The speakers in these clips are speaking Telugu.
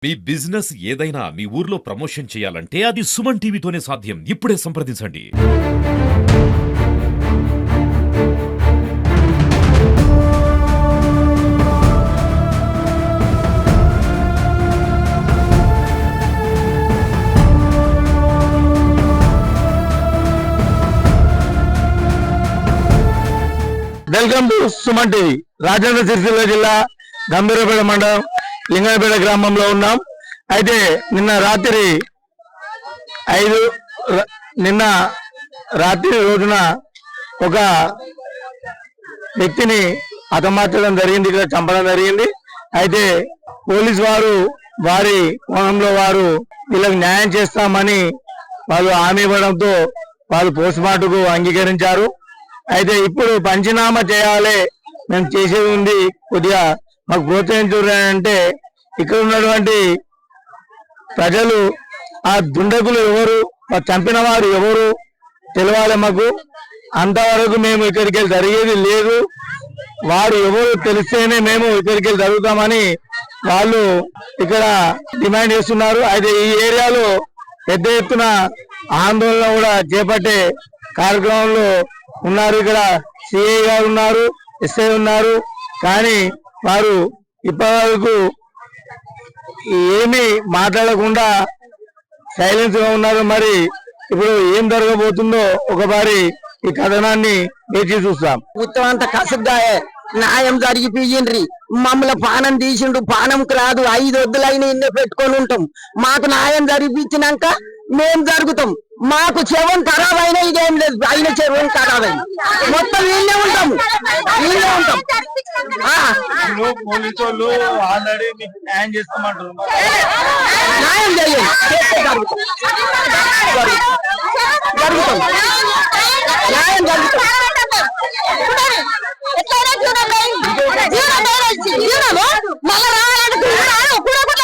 మీ బిజినెస్ ఏదైనా మీ ఊర్లో ప్రమోషన్ చేయాలంటే అది సుమన్ టీవీతోనే సాధ్యం. ఇప్పుడే సంప్రదించండి. Welcome to Suman TV. Rajanna Sircilla జిల్లా గంభీరపేట మండలం లింగనపేట గ్రామంలో ఉన్నాం. అయితే నిన్న రాత్రి రోజున ఒక వ్యక్తిని హతమార్చడం జరిగింది, ఇక్కడ చంపడం జరిగింది. అయితే పోలీసు వారు వారి కోణంలో వారు వీళ్ళకి న్యాయం చేస్తామని వాళ్ళు హామీ ఇవ్వడంతో వాళ్ళు పోస్ట్ మార్టంకు అంగీకరించారు. అయితే ఇప్పుడు పంచనామా చేయాలి, మేము చేసేది ఉంది, కొద్దిగా మాకు ప్రోత్సహించారంటే ఇక్కడ ఉన్నటువంటి ప్రజలు ఆ దుండగులు ఎవరు, చంపిన వారు ఎవరు తెలియాలి మాకు. అంతవరకు మేము ఇక్కడికి వెళ్ళి జరిగేది లేదు. వారు ఎవరు తెలిస్తేనే మేము ఇక్కడికి వెళ్ళి జరుగుతామని వాళ్ళు ఇక్కడ డిమాండ్ చేస్తున్నారు. అయితే ఈ ఏరియాలో పెద్ద ఎత్తున ఆందోళన కూడా చేపట్టే కార్యక్రమంలో ఉన్నారు. ఇక్కడ సిఐ గారు ఉన్నారు, ఎస్ఐ ఉన్నారు. కానీ వారు ఇప్పటివరకు ఏమీ మాట్లాడకుండా సైలెన్స్ గా ఉన్నారు. మరి ఇప్పుడు ఏం జరగబోతుందో ఒకసారి ఈ కథనాన్ని వేచి చూస్తాం. ఉత్తమంత కసుగ్గాయే న్యాయం జరిగిపోయిండ్రి. మమ్మల్ని పానం తీసిండు, పానంకు రాదు. 5 వద్దులైన ఇన్నే పెట్టుకొని ఉంటాం. మాకు న్యాయం జరిపించినాక మేము జరుగుతాం. మాకు చెవం ఖరాబ్ అయినా ఇదేం లేదు, అయిన చెవం ఖరాబ్ అయినా మొత్తం వీళ్ళే ఉంటాం. న్యాయం చేయండి, జరుగుతాం. న్యాయం జరుగుతాం.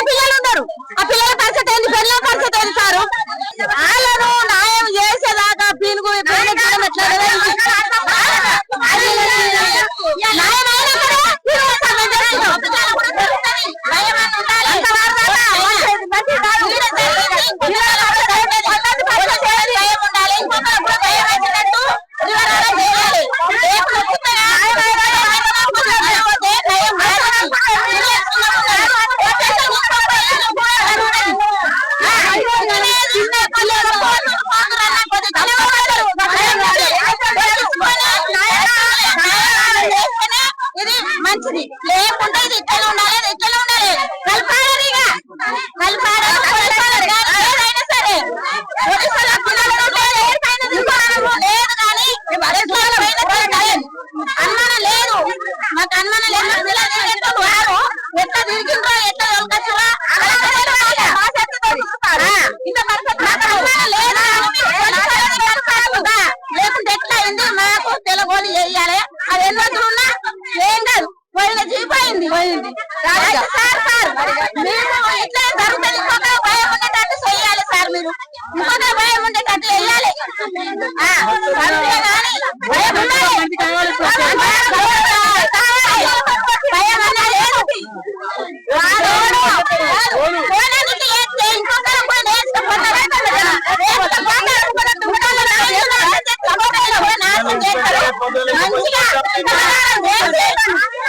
పిల్లలు ఉన్నారు, ఆ పిల్లల పరిస్థితి ఏంటి, పిల్లల పరిస్థితి ఏంటి సారు? వాళ్ళను న్యాయం చేసేదాకా పీనుగు మంచిది. లేకుంటే ఇది ఇట్లా ఉండాలి, ఇట్లా ఉండాలి. కలిపాడైనా సరే లేదు కానీ అనుమానం లేదు, మాకు అనుమానం లేదు. వారు ఎట్లా తిరిగిందో ఎట్లా దొరకచ్చువా లేకుంటే ఎట్లా అయింది మాకు తెలగోలు చేయాలి. అది ఎన్నో ఉన్నా ఏం కాదు, పోయిన జీపోయింది పోయింది. సార్ మేము ఇట్లా జరుగుతుంది, ఇంకొక భయం ఉండేటట్టు చెయ్యాలి సార్. మీరు ఇంకొక భయం ఉండేటట్టు చెయ్యాలి. భయం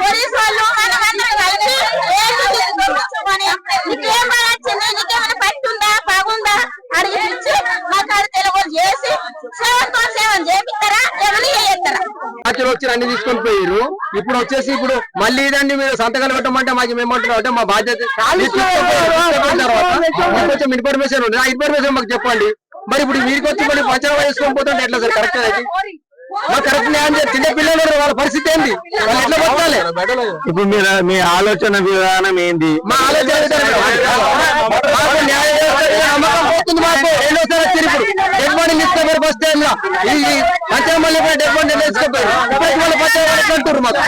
పోలీసు వాళ్ళు నీకేమైనా వచ్చింది, నీకేమైనా పట్టుందా బాగుందా అడిగి మాకు అది తెలుగు చేసి సేవన్ చేపిస్తారా, ఎవరు చేస్తారా? వచ్చి అన్ని తీసుకొని పోయారు. ఇప్పుడు వచ్చేసి ఇప్పుడు మళ్ళీ ఇదండి మీరు సంతకాలు పెట్టమంటే మాకు మేమంటున్నాం అంటే మా బాధ్యత. కొంచెం ఇన్ఫర్మేషన్ ఉంది, ఆ ఇన్ఫర్మేషన్ మాకు చెప్పండి. మరి ఇప్పుడు వీరికి వచ్చి మళ్ళీ పంచనామా చేసుకొని పోతుంటే ఎట్లా సార్? కరెక్ట్ అది మాకు కరెక్ట్ న్యాయం చేయాలి. చిన్న పిల్లలు వాళ్ళ పరిస్థితి ఏంటి, వాళ్ళు ఎట్లా బతకాలి? ఇప్పుడు మీ ఆలోచన విధానం ఏంటి? మా ఆలోచన నమ్మకం పోతుంది మాకు. రెండోసారి వచ్చారు ఇప్పుడు డెడ్ బాడీ తీసుకుపోయారు ఫస్ట్ టైమ్ లో. ఈ పంచనామాలు డెడ్ బాడీ తీసుకుపోయారు. అంటారు మాకు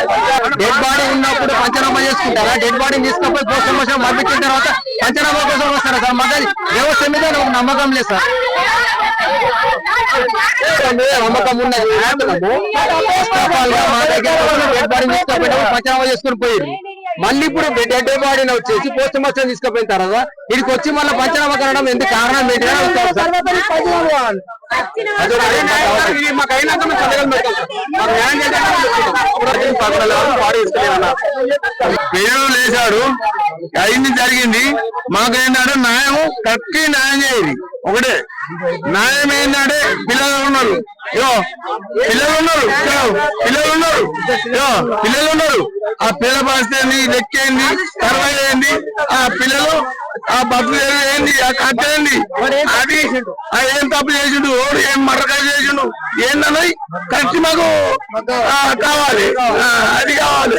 డెడ్ బాడీ ఉన్నప్పుడు పంచనామా చేసుకుంటారా? డెడ్ బాడీని తీసుకుపోయి పోస్ట్ మార్టం పంపించిన తర్వాత పంచనామా కోసం వస్తారా సార్? మాకు వ్యవస్థ మీద నమ్మకం లేదు సార్. నమ్మకం ఉన్నది. ఫస్ట్ ఆఫ్ ఆల్ గా మా దగ్గర డెడ్ బాడీ తీసుకుపోయి పంచనామా చేసుకుని పోయారు. మళ్ళీ ఇప్పుడు డెడ్ బాడీని వచ్చేసి పోస్ట్ మార్టం తీసుకుపోయిన తర్వాత ఇక్కడికి వచ్చి మళ్ళీ పంచనామా కనడం ఎందుకు కారణం ఏంటి అని అడుగుతారు సార్. మాకు అయినాక మేము సంతకాలు పెడతాం సార్. మాకు న్యాయం పేరు లేచాడు అయింది జరిగింది. మాకేంటంటే న్యాయం కరెక్ట్ న్యాయం చేయాలి. ఒకటే న్యాయం ఏంటంటే పిల్లలు ఉన్నారు పిల్లలు ఉన్నారు ఆ పిల్లల పరిస్థితి లెక్కేంది సర్వే ఏంది ఆ పిల్లలు ఆ బస్సు ఏంది ఆ కట్ట ఏంది అది ఏం తప్పు చేసిండు ఏం మర్రకాయ చేసిండు ఏందన్నది కరెక్ట్ మాకు కావాలి. అది కావాలి.